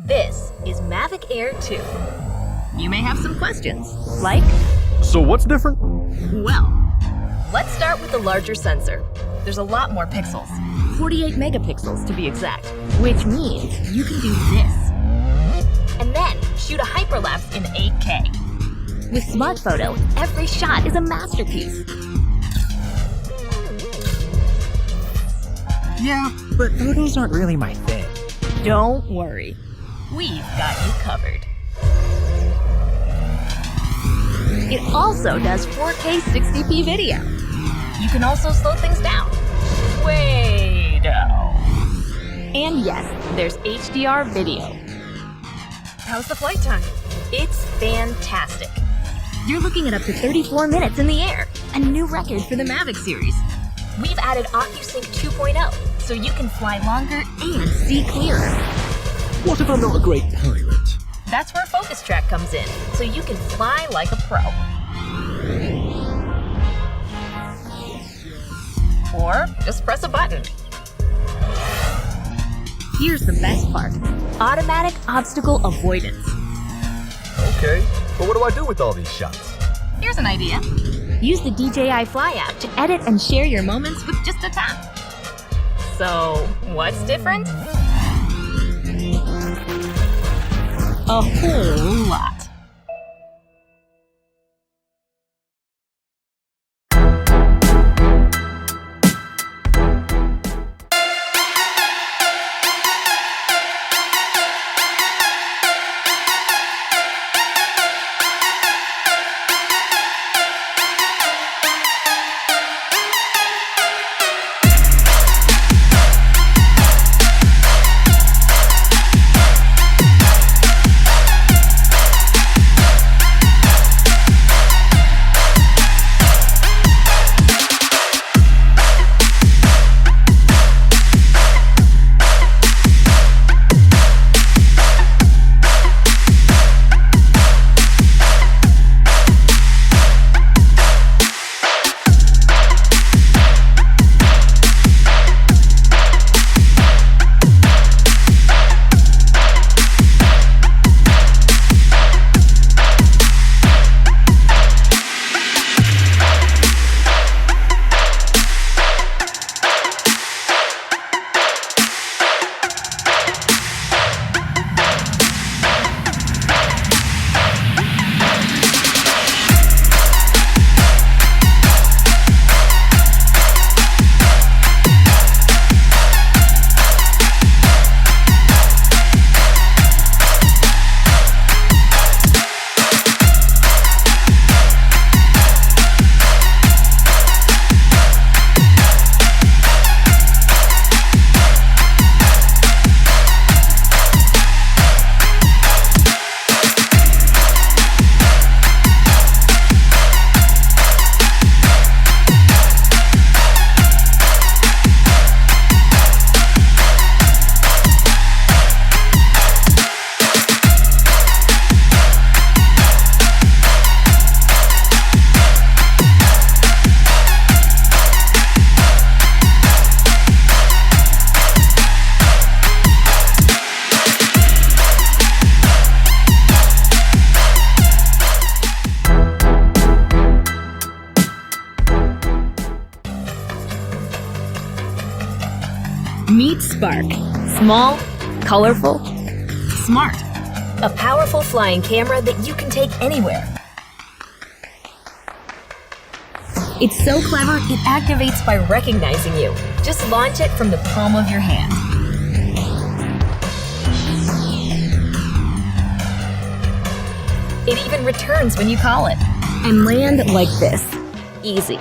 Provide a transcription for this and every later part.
This is Mavic Air 2. You may have some questions, like, So what's different? well, let's start with the larger sensor. There's a lot more pixels, 48 megapixels to be exact, which means you can do this. And then shoot a hyperlapse in 8K. With Smart Photo, every shot is a masterpiece. Yeah, but photos aren't really my thing. Don't worry, we've got you covered. It also does 4K 60p video. You can also slow things down. Way down. And yes, there's HDR video. How's the flight time? It's fantastic. You're looking at up to 34 minutes in the air, a new record for the Mavic series. We've added HUBSAN 2.0, so you can fly longer and see clearer. What if I'm not a great pilot? That's where Focus Track comes in, so you can fly like a pro. Or just press a button. Here's the best part: automatic obstacle avoidance. Okay, but what do I do with all these shots? Here's an idea. Use the DJI Fly app to edit and share your moments with just a tap. So, what's different? A whole lot. Meet Spark. Small, colorful, smart. A powerful flying camera that you can take anywhere. It's so clever, it activates by recognizing you. Just launch it from the palm of your hand. It even returns when you call it. And land like this. Easy.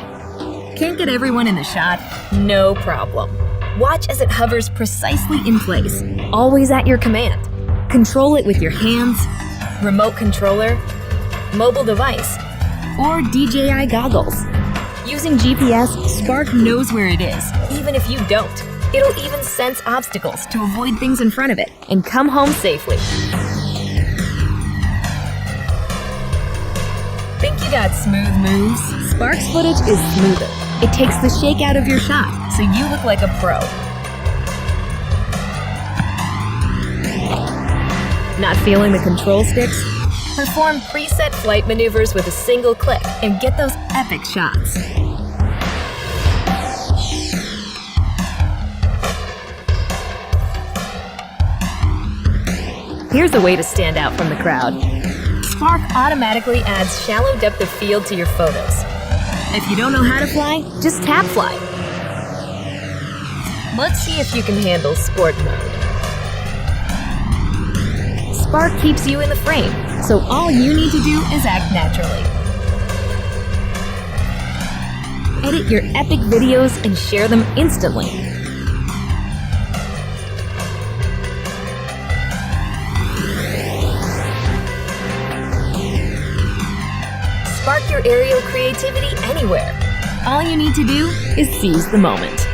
Can't get everyone in the shot? No problem. Watch as it hovers precisely in place, always at your command. Control it with your hands, remote controller, mobile device, or DJI goggles. Using GPS, Spark knows where it is, even if you don't. It'll even sense obstacles to avoid things in front of it and come home safely. Think you got smooth moves? Spark's footage is smoother. It takes the shake out of your shot, so you look like a pro. Not feeling the control sticks? Perform preset flight maneuvers with a single click and get those epic shots. Here's a way to stand out from the crowd. Spark automatically adds shallow depth of field to your photos. If you don't know how to fly, just tap fly. Let's see if you can handle sport mode. Spark keeps you in the frame, so all you need to do is act naturally. Edit your epic videos and share them instantly. Spark your aerial creativity anywhere. All you need to do is seize the moment.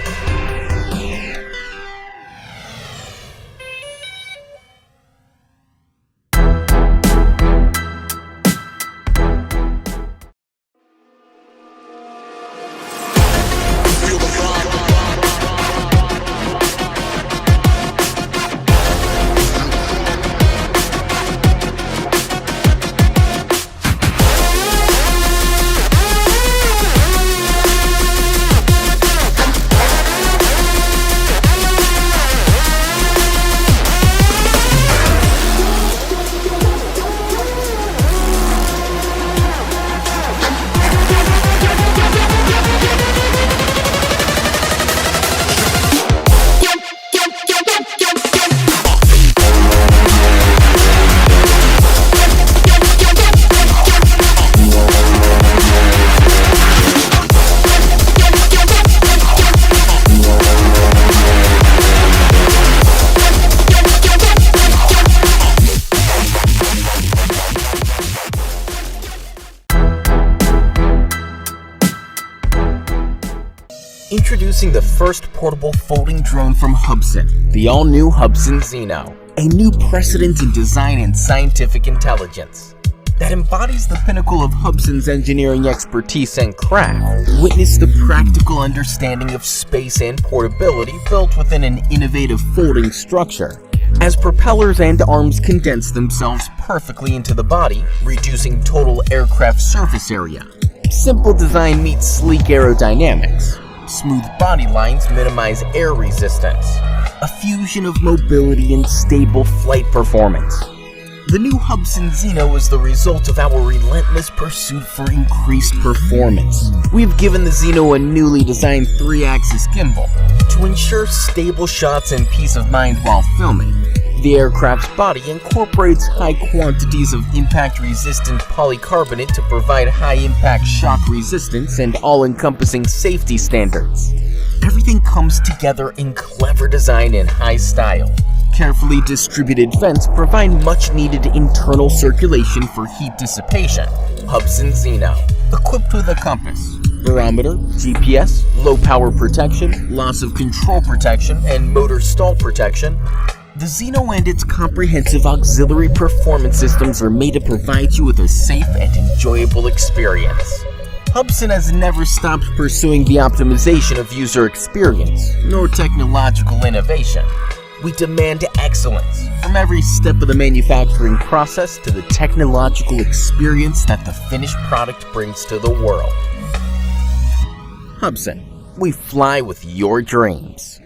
Introducing the first portable folding drone from HUBSAN, the all-new HUBSAN Zino, a new precedent in design and scientific intelligence that embodies the pinnacle of HUBSAN's engineering expertise and craft. Witness the practical understanding of space and portability built within an innovative folding structure, as propellers and arms condense themselves perfectly into the body, reducing total aircraft surface area. Simple design meets sleek aerodynamics. Smooth body lines minimize air resistance. A fusion of mobility and stable flight performance. The new HUBSAN Zino is the result of our relentless pursuit for increased performance. We've given the Zino a newly designed 3-axis gimbal to ensure stable shots and peace of mind while filming. The aircraft's body incorporates high quantities of impact-resistant polycarbonate to provide high-impact shock resistance and all-encompassing safety standards. Everything comes together in clever design and high style. Carefully distributed vents provide much-needed internal circulation for heat dissipation. HUBSAN Zino, equipped with a compass, barometer, GPS, low-power protection, loss of control protection, and motor stall protection. The Zino and its comprehensive auxiliary performance systems are made to provide you with a safe and enjoyable experience. HUBSAN has never stopped pursuing the optimization of user experience, nor technological innovation. We demand excellence from every step of the manufacturing process to the technological experience that the finished product brings to the world. HUBSAN, we fly with your dreams.